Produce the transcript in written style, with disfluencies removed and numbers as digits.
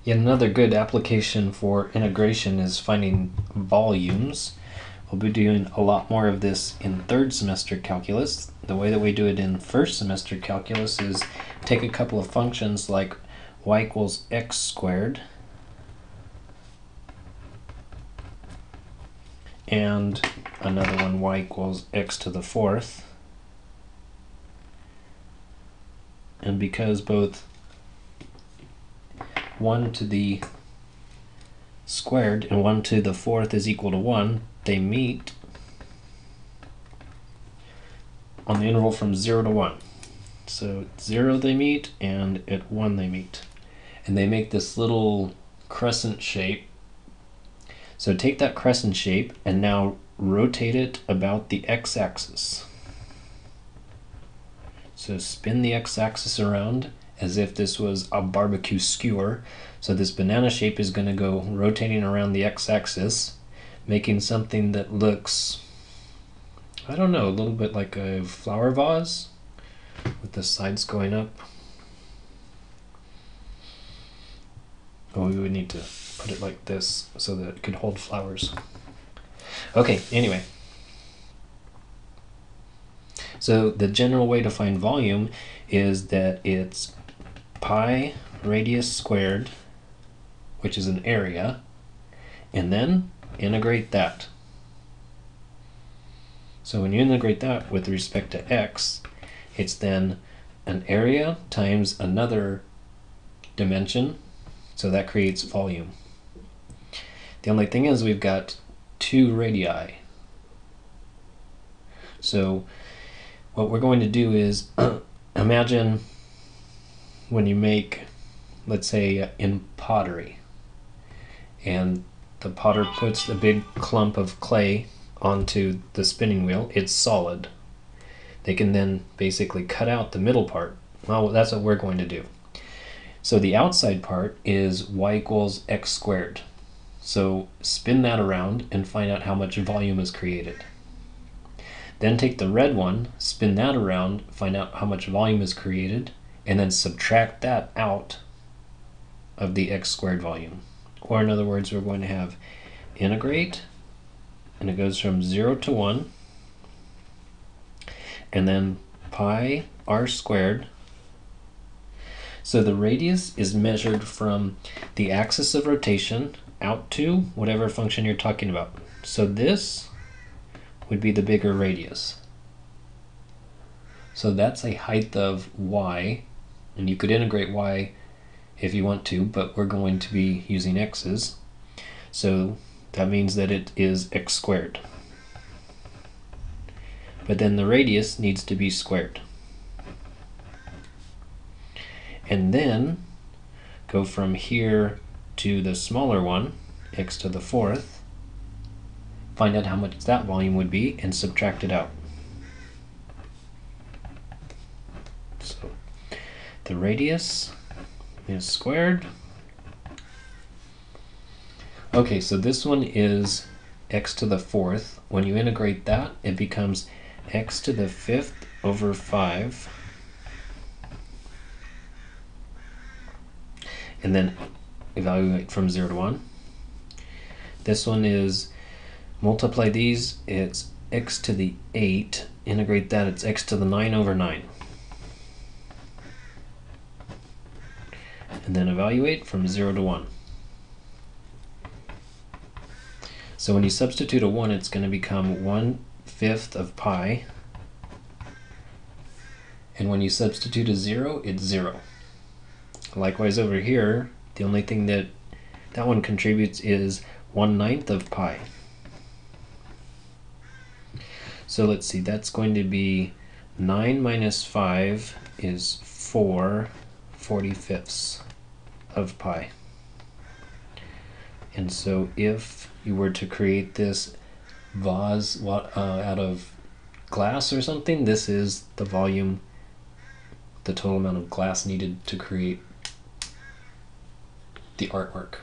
Yet another good application for integration is finding volumes. We'll be doing a lot more of this in third semester calculus. The way that we do it in first semester calculus is take a couple of functions like y equals x squared and another one, y equals x to the fourth. And because both 1 to the squared and 1 to the fourth is equal to 1, they meet on the interval from 0 to 1. So at 0 they meet, and at 1 they meet. And they make this little crescent shape. So take that crescent shape and now rotate it about the x-axis. So spin the x-axis around as if this was a barbecue skewer. So this banana shape is going to go rotating around the x-axis, making something that looks, I don't know, a little bit like a flower vase with the sides going up. Oh, we would need to put it like this so that it could hold flowers. Okay, anyway. So the general way to find volume is that it's pi radius squared, which is an area, and then integrate that. So when you integrate that with respect to x, it's then an area times another dimension, so that creates volume. The only thing is we've got 2 radii. So what we're going to do is imagine when you make, let's say in pottery, and the potter puts a big clump of clay onto the spinning wheel. It's solid. They can then basically cut out the middle part. Well, that's what we're going to do. So the outside part is y equals x squared. So spin that around and find out how much volume is created. Then take the red one, spin that around, find out how much volume is created, and then subtract that out of the x squared volume. Or in other words, we're going to have integrate, and it goes from 0 to 1, and then pi r squared. So the radius is measured from the axis of rotation out to whatever function you're talking about. So this would be the bigger radius. So that's a height of y, and you could integrate y if you want to, but we're going to be using x's. So that means that it is x squared. But then the radius needs to be squared. And then go from here to the smaller one, x to the fourth, find out how much that volume would be, and subtract it out. So the radius is squared. Okay, so this one is x to the fourth. When you integrate that, it becomes x to the fifth over 5. And then evaluate from 0 to 1. This one is, multiply these, it's x to the 8. Integrate that, it's x to the 9 over 9. And then evaluate from 0 to 1. So when you substitute a 1, it's going to become 1/5 of pi. And when you substitute a 0, it's 0. Likewise over here, the only thing that one contributes is 1/9 of pi. So let's see, that's going to be 9 minus 5 is 4/45 of pi. And so if you were to create this vase out of glass or something, this is the volume, the total amount of glass needed to create the artwork.